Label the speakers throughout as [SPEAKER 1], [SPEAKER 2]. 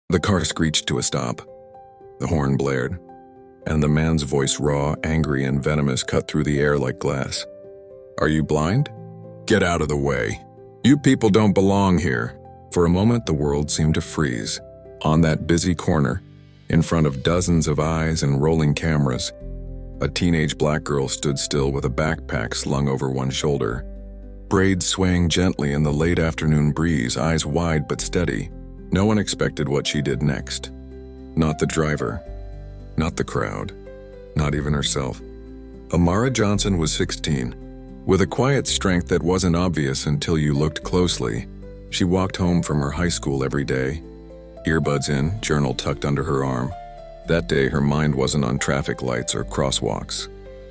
[SPEAKER 1] The car screeched to a stop. The horn blared, and the man's voice, raw, angry, and venomous, cut through the air like glass. "Are you blind? Get out of the way. You people don't belong here." For a moment, the world seemed to freeze. On that busy corner, in front of dozens of eyes and rolling cameras, a teenage black girl stood still with a backpack slung over one shoulder. Braids swaying gently in the late afternoon breeze, eyes wide but steady. No one expected what she did next. Not the driver, not the crowd, not even herself. Amara Johnson was 16. With a quiet strength that wasn't obvious until you looked closely, she walked home from her high school every day, earbuds in, journal tucked under her arm. That day, her mind wasn't on traffic lights or crosswalks.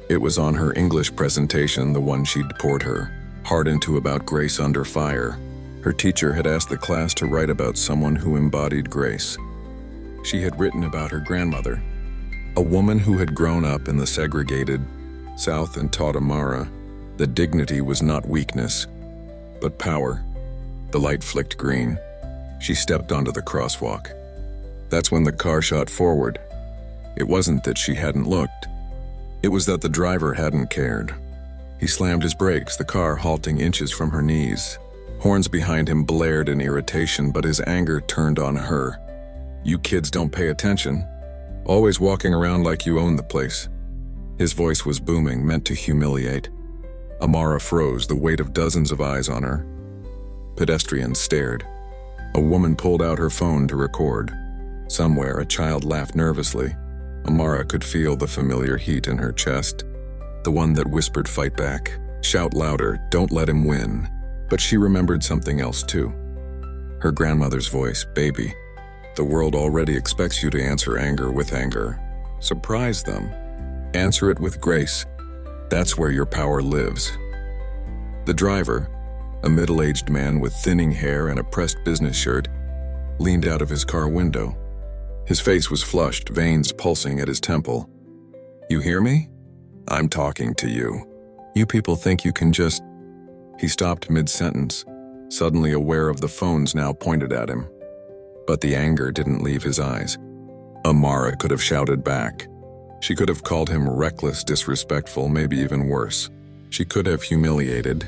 [SPEAKER 1] It was on her English presentation, the one she'd poured her heart into about grace under fire. Her teacher had asked the class to write about someone who embodied grace. She had written about her grandmother, a woman who had grown up in the segregated South and taught Amara that dignity was not weakness, but power. The light flicked green. She stepped onto the crosswalk. That's when the car shot forward. It wasn't that she hadn't looked. It was that the driver hadn't cared. He slammed his brakes, the car halting inches from her knees. Horns behind him blared in irritation, but his anger turned on her. "You kids don't pay attention. Always walking around like you own the place." His voice was booming, meant to humiliate. Amara froze, the weight of dozens of eyes on her. Pedestrians stared. A woman pulled out her phone to record. Somewhere, a child laughed nervously. Amara could feel the familiar heat in her chest, the one that whispered, "Fight back. Shout louder. Don't let him win." But she remembered something else too. Her grandmother's voice, "Baby, the world already expects you to answer anger with anger. Surprise them. Answer it with grace. That's where your power lives." The driver, a middle-aged man with thinning hair and a pressed business shirt, leaned out of his car window. His face was flushed, veins pulsing at his temple. "You hear me? I'm talking to you. You people think you can just..." He stopped mid-sentence, suddenly aware of the phones now pointed at him. But the anger didn't leave his eyes. Amara could have shouted back. She could have called him reckless, disrespectful, maybe even worse. She could have humiliated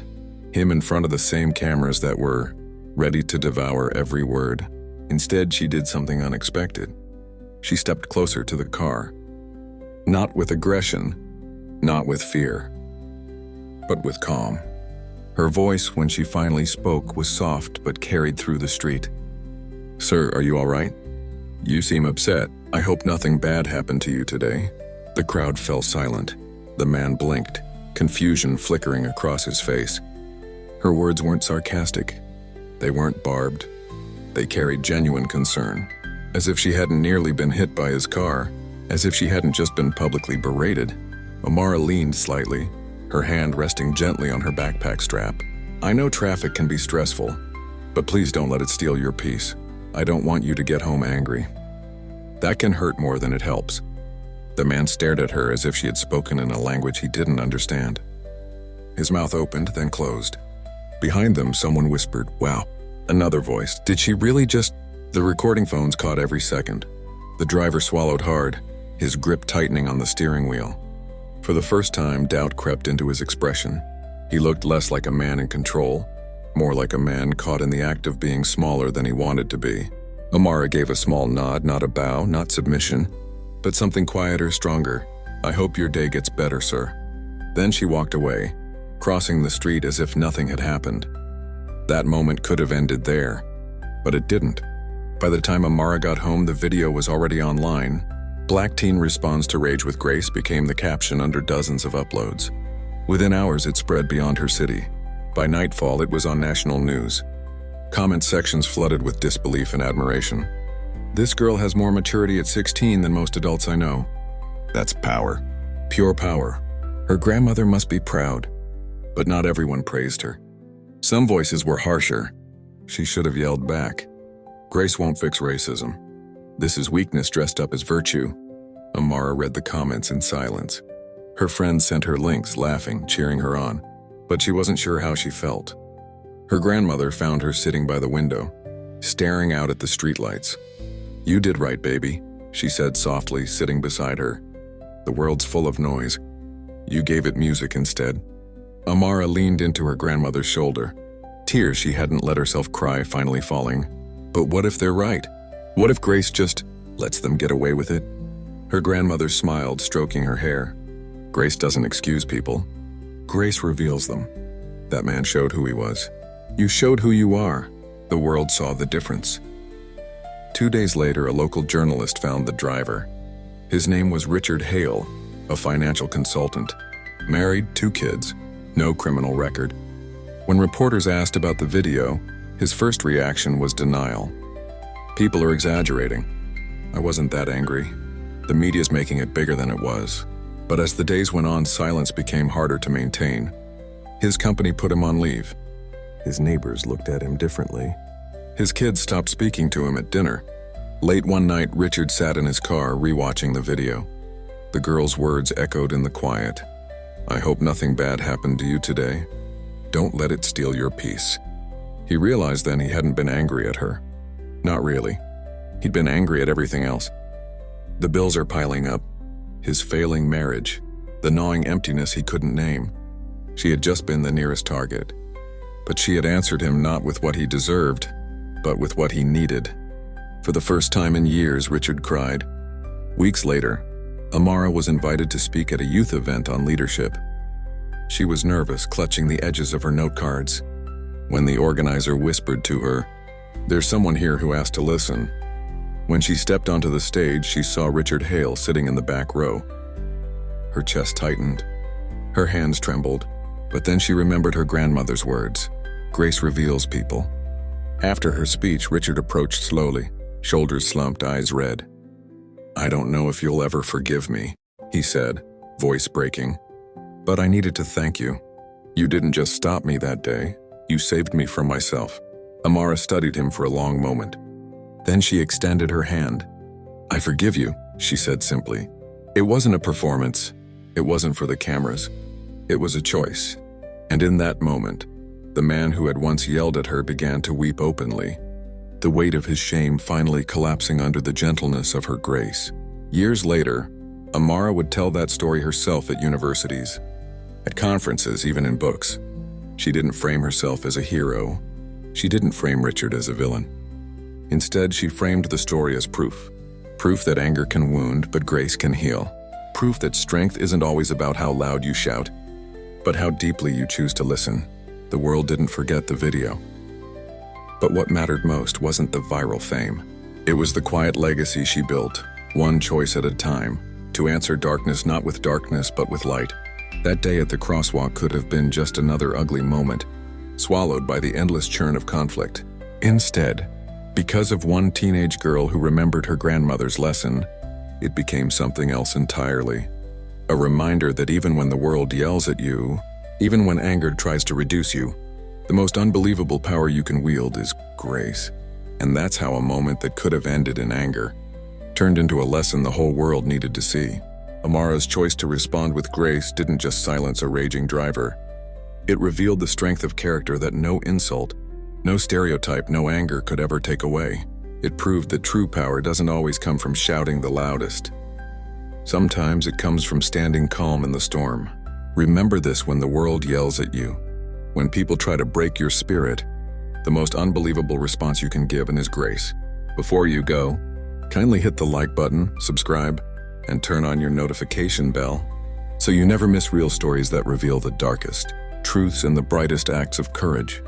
[SPEAKER 1] him in front of the same cameras that were ready to devour every word. Instead, she did something unexpected. She stepped closer to the car. Not with aggression, not with fear, but with calm. Her voice, when she finally spoke, was soft but carried through the street. "Sir, are you all right? You seem upset. I hope nothing bad happened to you today." The crowd fell silent. The man blinked, confusion flickering across his face. Her words weren't sarcastic. They weren't barbed. They carried genuine concern, as if she hadn't nearly been hit by his car, as if she hadn't just been publicly berated. Amara leaned slightly, her hand resting gently on her backpack strap. "I know traffic can be stressful, but please don't let it steal your peace. I don't want you to get home angry. That can hurt more than it helps." The man stared at her as if she had spoken in a language he didn't understand. His mouth opened, then closed. Behind them, someone whispered, "Wow." Another voice, "Did she really just..." The recording phones caught every second. The driver swallowed hard, his grip tightening on the steering wheel. For the first time, doubt crept into his expression. He looked less like a man in control, more like a man caught in the act of being smaller than he wanted to be. Amara gave a small nod, not a bow, not submission, but something quieter, stronger. "I hope your day gets better, sir." Then she walked away, crossing the street as if nothing had happened. That moment could have ended there, but it didn't. By the time Amara got home, the video was already online. "Black teen responds to rage with grace" became the caption under dozens of uploads. Within hours, it spread beyond her city. By nightfall, it was on national news. Comment sections flooded with disbelief and admiration. "This girl has more maturity at 16 than most adults I know." That's power. Pure power. Her grandmother must be proud. But not everyone praised her. Some voices were harsher. She should have yelled back. "Grace won't fix racism. This is weakness dressed up as virtue." Amara read the comments in silence. Her friends sent her links, laughing, cheering her on, but she wasn't sure how she felt. Her grandmother found her sitting by the window, staring out at the streetlights. "You did right, baby," she said softly, sitting beside her. "The world's full of noise. You gave it music instead." Amara leaned into her grandmother's shoulder. Tears she hadn't let herself cry finally falling. But what if they're right? What if Grace just lets them get away with it? Her grandmother smiled, stroking her hair. "Grace doesn't excuse people. Grace reveals them." That man showed who he was. "You showed who you are." The world saw the difference. 2 days later, a local journalist found the driver. His name was Richard Hale, a financial consultant. Married, 2 kids, no criminal record. When reporters asked about the video, his first reaction was denial. "People are exaggerating. I wasn't that angry. The media's making it bigger than it was." But as the days went on, silence became harder to maintain. His company put him on leave. His neighbors looked at him differently. His kids stopped speaking to him at dinner. Late one night, Richard sat in his car rewatching the video. The girl's words echoed in the quiet. "I hope nothing bad happened to you today. Don't let it steal your peace." He realized then he hadn't been angry at her. Not really. He'd been angry at everything else. The bills are piling up. His failing marriage. The gnawing emptiness he couldn't name. She had just been the nearest target. But she had answered him not with what he deserved, but with what he needed. For the first time in years, Richard cried. Weeks later, Amara was invited to speak at a youth event on leadership. She was nervous, clutching the edges of her note cards. When the organizer whispered to her, "There's someone here who asked to listen." When she stepped onto the stage, she saw Richard Hale sitting in the back row. Her chest tightened. Her hands trembled. But then she remembered her grandmother's words. Grace reveals people. After her speech, Richard approached slowly, shoulders slumped, eyes red. "I don't know if you'll ever forgive me," he said, voice breaking. "But I needed to thank you. You didn't just stop me that day. You saved me from myself." Amara studied him for a long moment. Then she extended her hand. "I forgive you," she said simply. It wasn't a performance. It wasn't for the cameras. It was a choice. And in that moment, the man who had once yelled at her began to weep openly, the weight of his shame finally collapsing under the gentleness of her grace. Years later, Amara would tell that story herself at universities, at conferences, even in books. She didn't frame herself as a hero. She didn't frame Richard as a villain. Instead, she framed the story as proof. Proof that anger can wound, but grace can heal. Proof that strength isn't always about how loud you shout, but how deeply you choose to listen. The world didn't forget the video. But what mattered most wasn't the viral fame. It was the quiet legacy she built, one choice at a time, to answer darkness not with darkness but with light. That day at the crosswalk could have been just another ugly moment, swallowed by the endless churn of conflict. Instead, because of one teenage girl who remembered her grandmother's lesson, it became something else entirely. A reminder that even when the world yells at you, even when anger tries to reduce you, the most unbelievable power you can wield is grace. And that's how a moment that could have ended in anger turned into a lesson the whole world needed to see. Amara's choice to respond with grace didn't just silence a raging driver. It revealed the strength of character that no insult, no stereotype, no anger could ever take away. It proved that true power doesn't always come from shouting the loudest. Sometimes it comes from standing calm in the storm. Remember this when the world yells at you. When people try to break your spirit, the most unbelievable response you can give is grace. Before you go, kindly hit the like button, subscribe, and turn on your notification bell so you never miss real stories that reveal the darkest truths and the brightest acts of courage.